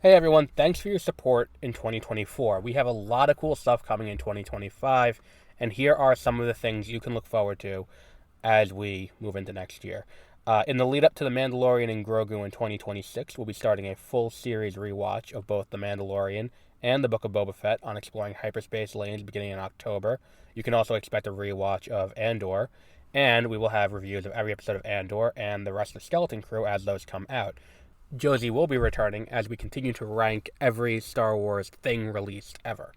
Hey everyone, thanks for your support in 2024. We have a lot of cool stuff coming in 2025, and here are some of the things you can look forward to as we move into next year. In the lead up to The Mandalorian and Grogu in 2026, we'll be starting a full series rewatch of both The Mandalorian and The Book of Boba Fett on exploring hyperspace lanes beginning in October. You can also expect a rewatch of Andor, and we will have reviews of every episode of Andor and the rest of the Skeleton Crew as those come out. Josie will be returning as we continue to rank every Star Wars thing released ever.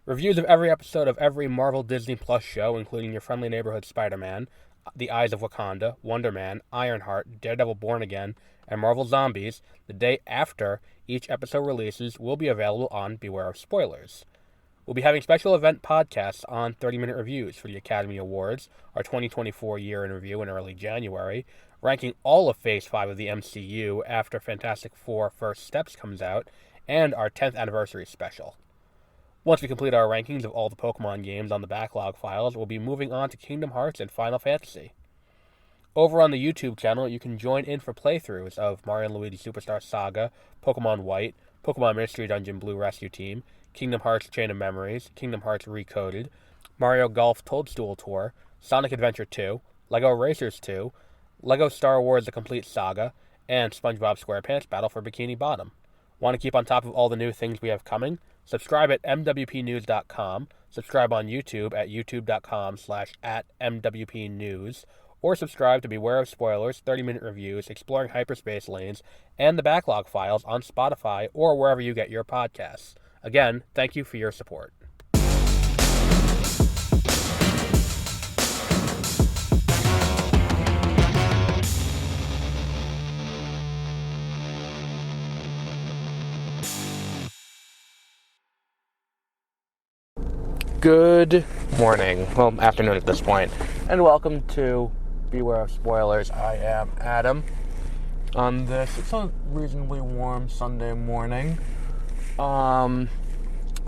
Reviews of every episode of every Marvel Disney Plus show, including Your Friendly Neighborhood Spider-Man, The Eyes of Wakanda, Wonder Man, Ironheart, Daredevil Born Again, and Marvel Zombies, the day after each episode releases, will be available on Beware of Spoilers. We'll be having special event podcasts on 30-minute reviews for the Academy Awards, our 2024 year in review in early January, ranking all of Phase 5 of the MCU after Fantastic Four First Steps comes out, and our 10th anniversary special. Once we complete our rankings of all the Pokemon games on the backlog files, we'll be moving on to Kingdom Hearts and Final Fantasy. Over on the YouTube channel, you can join in for playthroughs of Mario & Luigi Superstar Saga, Pokemon White, Pokemon Mystery Dungeon Blue Rescue Team, Kingdom Hearts Chain of Memories, Kingdom Hearts Recoded, Mario Golf Toadstool Tour, Sonic Adventure 2, LEGO Racers 2, LEGO Star Wars The Complete Saga, and SpongeBob SquarePants Battle for Bikini Bottom. Want to keep on top of all the new things we have coming? Subscribe at mwpnews.com, subscribe on YouTube at youtube.com/@mwpnews, or subscribe to Beware of Spoilers, 30-minute reviews, exploring hyperspace lanes, and the backlog files on Spotify or wherever you get your podcasts. Again, thank you for your support. Good morning, well, afternoon at this point, and welcome to Beware of Spoilers. I am Adam. On this, it's a reasonably warm Sunday morning. I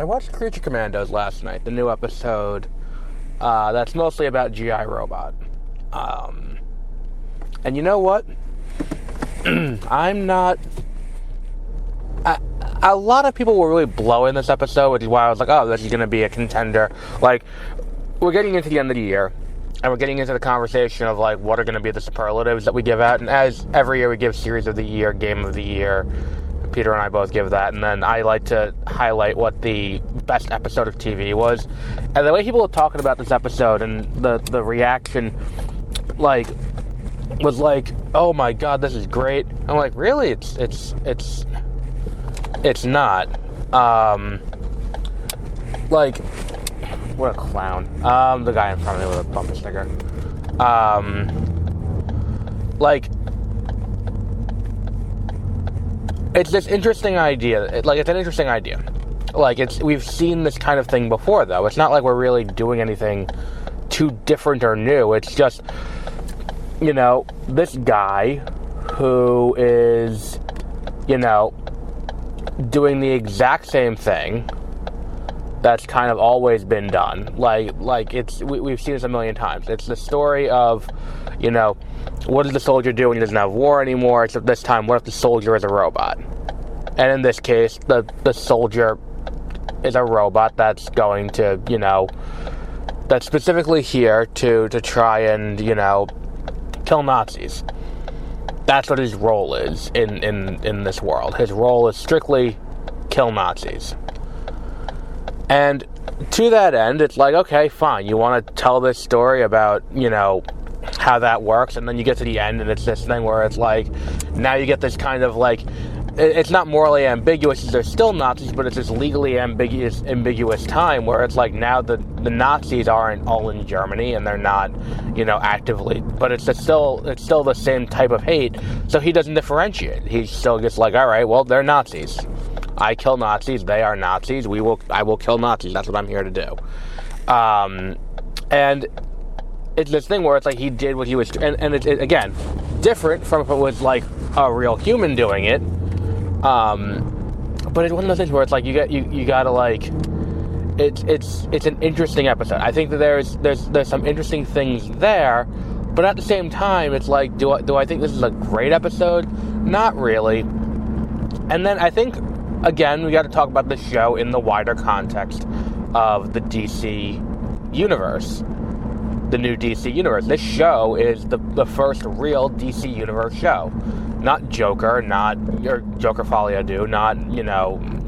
watched Creature Commandos last night, the new episode that's mostly about G.I. Robot. And you know what? I'm not... A lot of people were really blowing this episode, which is why I was like, oh, this is going to be a contender. Like, we're getting into the end of the year, and we're getting into the conversation of, like, what are going to be the superlatives that we give out. And as every year we give Series of the Year, Game of the Year, Peter and I both give that. And then I like to highlight what the best episode of TV was. And the way people are talking about this episode and the reaction, like, was like, oh my god, this is great. I'm like, really? It's not. Like, what a clown. The guy in front of me with a bumper sticker. Like, it's this interesting idea. It's an interesting idea. Like, we've seen this kind of thing before, though. It's not like we're really doing anything too different or new. It's just, you know, this guy who is, you know, doing the exact same thing that's kind of always been done. Like we've seen this a million times. It's the story of, you know, what does the soldier do when he doesn't have war anymore? Except this time, what if the soldier is a robot? And in this case, the soldier is a robot that's going to, you know, that's specifically here to try and, you know, kill Nazis. That's what his role is in this world. His role is strictly kill Nazis. And to that end, it's like, okay, fine. You want to tell this story about, you know, how that works, and then you get to the end, and it's this thing where it's like, now you get this kind of like, it's not morally ambiguous, they're still Nazis, but it's this legally ambiguous time where it's like, now the Nazis aren't all in Germany, and they're not, you know, actively, but it's still the same type of hate, so he doesn't differentiate. He's still just like, all right, well, they're Nazis. I kill Nazis, they are Nazis, I will kill Nazis, that's what I'm here to do. And it's this thing where it's like he did what he was, and it's again, different from if it was like a real human doing it. But it's one of those things where it's like you gotta like, it's an interesting episode. I think that there's some interesting things there, but at the same time, it's like, do I think this is a great episode? Not really. And then I think again, we got to talk about the show in the wider context of the DC universe. The new DC universe. This show is the first real DC universe show. Not Joker, not your Joker Folie à Deux, not,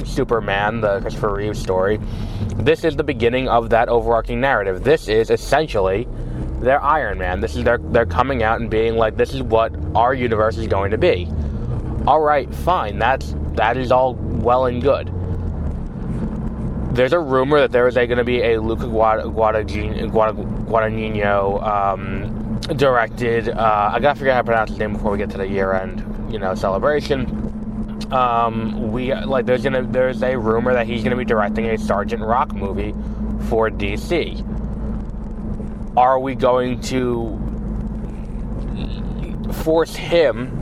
Superman, the Christopher Reeve story. This is the beginning of that overarching narrative. This is essentially their Iron Man. This is they're coming out and being like, this is what our universe is going to be. All right, fine. That is all well and good. There's a rumor that there is going to be a Luca Guadagnino directed. I gotta figure out how to pronounce his name before we get to the year-end, celebration. There's a rumor that he's gonna be directing a Sergeant Rock movie for DC. Are we going to force him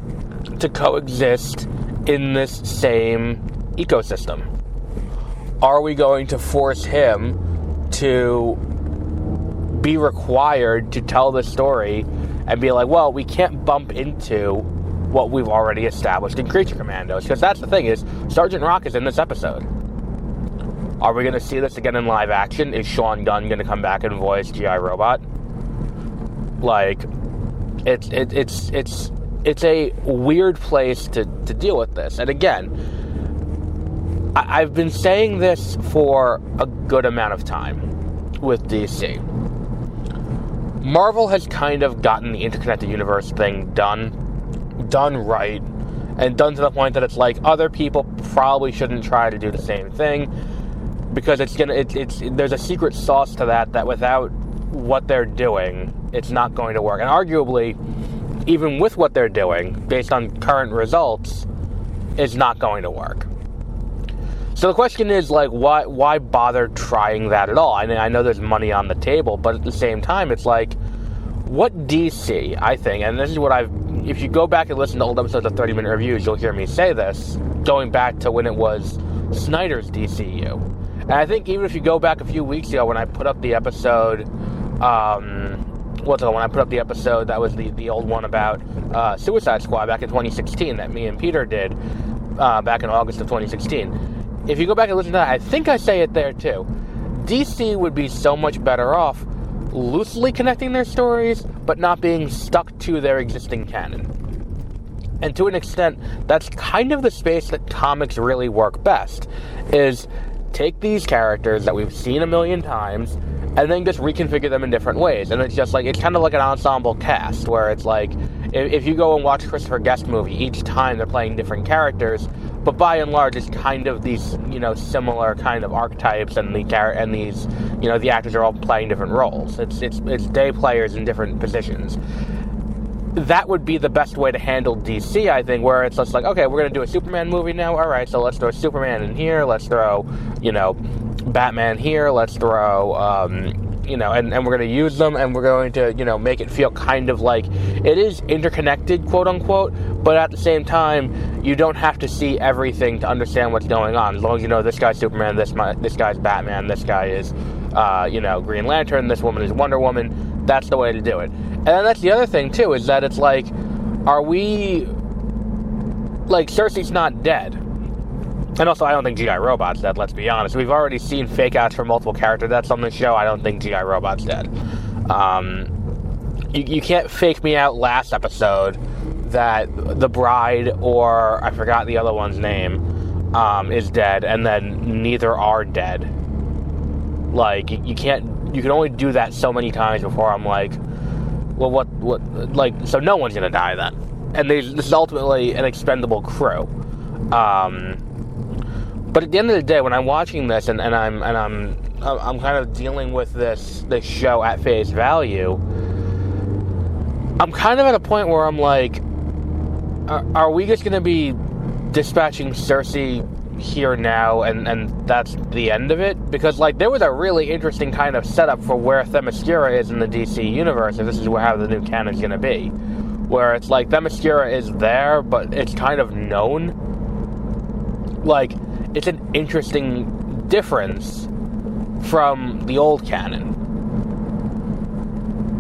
to coexist in this same ecosystem? Are we going to force him to be required to tell the story and be like, well, we can't bump into what we've already established in Creature Commandos? Because that's the thing, is Sergeant Rock is in this episode. Are we going to see this again in live action? Is Sean Gunn going to come back and voice G.I. Robot? It's a weird place to deal with this. And again, I've been saying this for a good amount of time with DC. Marvel has kind of gotten the interconnected universe thing done right, and done to the point that it's like other people probably shouldn't try to do the same thing, because there's a secret sauce to that without what they're doing, it's not going to work. And arguably, even with what they're doing, based on current results, it's not going to work. So the question is, why bother trying that at all? I know there's money on the table, but at the same time, it's like, what DC, I think, and this is what if you go back and listen to old episodes of 30-minute reviews, you'll hear me say this, going back to when it was Snyder's DCU. And I think even if you go back a few weeks ago when I put up the episode, that was the old one about Suicide Squad back in 2016 that me and Peter did back in August of 2016. If you go back and listen to that, I think I say it there too. DC would be so much better off loosely connecting their stories, but not being stuck to their existing canon. And to an extent, that's kind of the space that comics really work best, is take these characters that we've seen a million times, and then just reconfigure them in different ways. And it's just it's kind of like an ensemble cast, where it's like, if you go and watch Christopher Guest movie, each time they're playing different characters, but by and large, it's kind of these, similar kind of archetypes, and the actors are all playing different roles. It's day players in different positions. That would be the best way to handle DC, I think, where it's just like, okay, we're going to do a Superman movie now, all right, so let's throw Superman in here, let's throw, Batman here, let's throw, and we're going to use them, and we're going to, make it feel kind of like it is interconnected, quote unquote, but at the same time, you don't have to see everything to understand what's going on. As long as you know this guy's Superman, this guy's Batman, this guy is, Green Lantern, this woman is Wonder Woman. That's the way to do it. And then that's the other thing, too, is that it's like, are we... Cersei's not dead. And also, I don't think G.I. Robot's dead, let's be honest. We've already seen fake-outs for multiple character deaths on the show. I don't think G.I. Robot's dead. You can't fake me out last episode that the bride, or I forgot the other one's name, is dead, and then neither are dead. You can't... You can only do that so many times before I'm like, well, so no one's gonna die then. And this is ultimately an expendable crew. But at the end of the day, when I'm watching this and I'm kind of dealing with this show at face value, I'm kind of at a point where I'm like, are we just gonna be dispatching Cersei here now, and that's the end of it? Because there was a really interesting kind of setup for where Themyscira is in the DC universe, if this is how the new canon's gonna be, where it's Themyscira is there, but it's kind of known. It's an interesting difference from the old canon,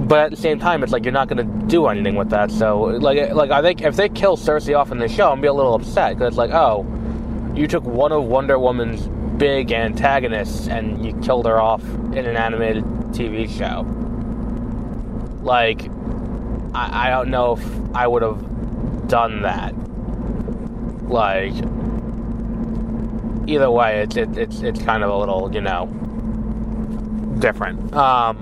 but at the same time, it's you're not gonna do anything with that. So I think if they kill Cersei off in the show, I'm gonna be a little upset, because it's you took one of Wonder Woman's big antagonists and you killed her off in an animated TV show. Like, I don't know if I would have done that. Like, either way, it's kind of a little, different. But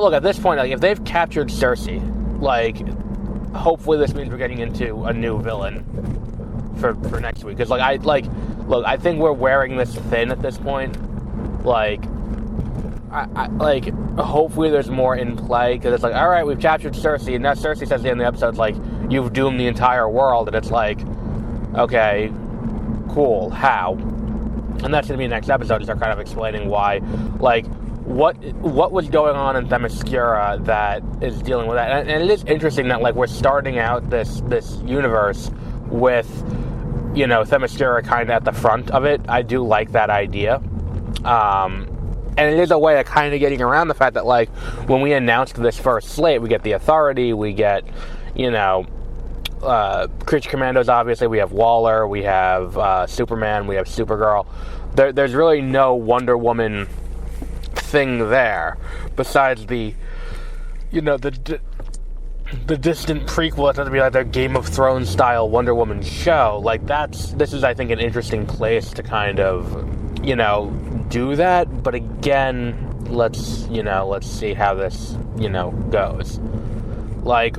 look, at this point, like, if they've captured Cersei, like, hopefully this means we're getting into a new villain for next week. Because, I think we're wearing this thin at this point. Like, hopefully there's more in play. Because it's like, all right, we've captured Cersei, and now Cersei says at the end of the episode, like, you've doomed the entire world, and it's like, okay, cool, how? And that's going to be the next episode, is they're kind of explaining why, like, what was going on in Themyscira that is dealing with that. And it is interesting that, like, we're starting out this universe with, Themyscira kind of at the front of it. I do like that idea. And it is a way of kind of getting around the fact that, like, when we announced this first slate, we get the Authority, we get, Creature Commandos, obviously, we have Waller, we have Superman, we have Supergirl. There's really no Wonder Woman thing there, besides the distant prequel that's going to be like their Game of Thrones style Wonder Woman show. Like, this is, I think, an interesting place to kind of, do that. But again, let's see how this, goes. Like,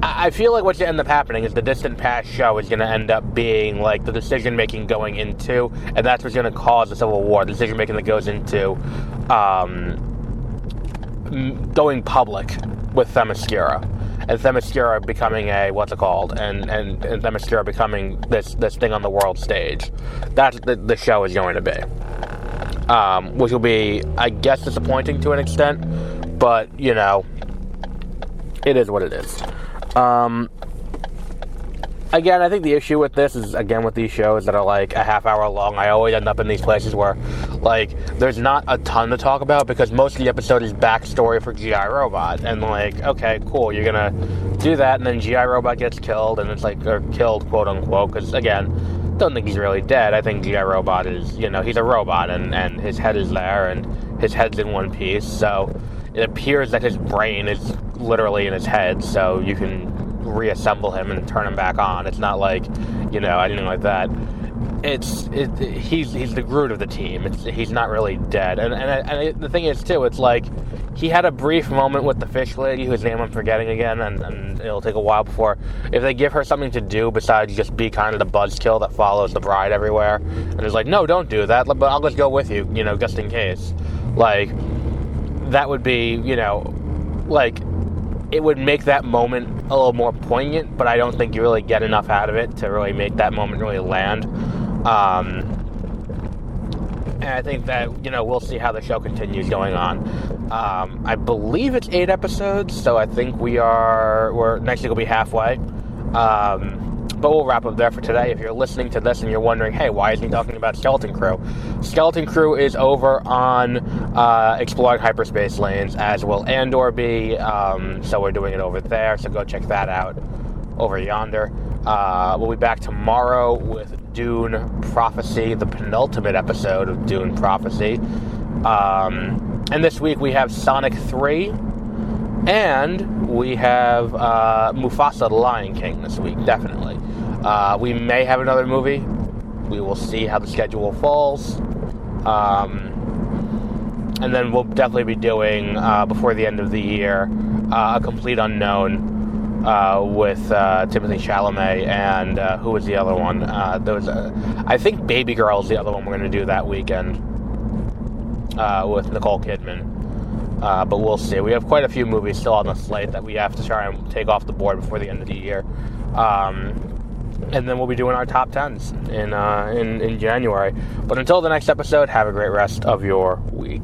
I feel like what's going to end up happening is the Distant Past show is going to end up being, like, the decision-making going into, and that's what's going to cause the Civil War, the decision-making that goes into going public with Themyscira. And Themyscira becoming and Themyscira becoming this thing on the world stage. That's what the show is going to be. Which will be, I guess, disappointing to an extent, but, it is what it is. Again, I think the issue with this is, again, with these shows that are like a half hour long, I always end up in these places where, like, there's not a ton to talk about because most of the episode is backstory for G.I. Robot. And, like, okay, cool, you're gonna do that, and then G.I. Robot gets killed, and it's like, or killed, quote unquote, because, again, don't think he's really dead. I think G.I. Robot is, he's a robot, and his head is there, and his head's in one piece, so it appears that his brain is literally in his head, so you can reassemble him and turn him back on. It's not like, anything like that. He's the Groot of the team. He's not really dead. And the thing is, too, it's like, he had a brief moment with the fish lady, whose name I'm forgetting again, and it'll take a while before, if they give her something to do besides just be kind of the buzzkill that follows the bride everywhere, and is like, no, don't do that, but I'll just go with you, just in case. Like, that would be, like, it would make that moment a little more poignant, but I don't think you really get enough out of it to really make that moment really land. And I think that, we'll see how the show continues going on. I believe it's 8 episodes, so I think next week will be halfway. But we'll wrap up there for today. If you're listening to this and you're wondering, hey, why isn't he talking about Skeleton Crew? Skeleton Crew is over on Exploring Hyperspace Lanes, as will Andor be. So we're doing it over there, so go check that out over yonder. We'll be back tomorrow with Dune Prophecy, the penultimate episode of Dune Prophecy. And this week we have Sonic 3. And we have Mufasa the Lion King this week, definitely. We may have another movie. We will see how the schedule falls. And then we'll definitely be doing, before the end of the year, A Complete Unknown with Timothée Chalamet and who was the other one? I think Baby Girl is the other one we're going to do that weekend with Nicole Kidman. But we'll see. We have quite a few movies still on the slate that we have to try and take off the board before the end of the year. And then we'll be doing our top 10s in January. But until the next episode, have a great rest of your week.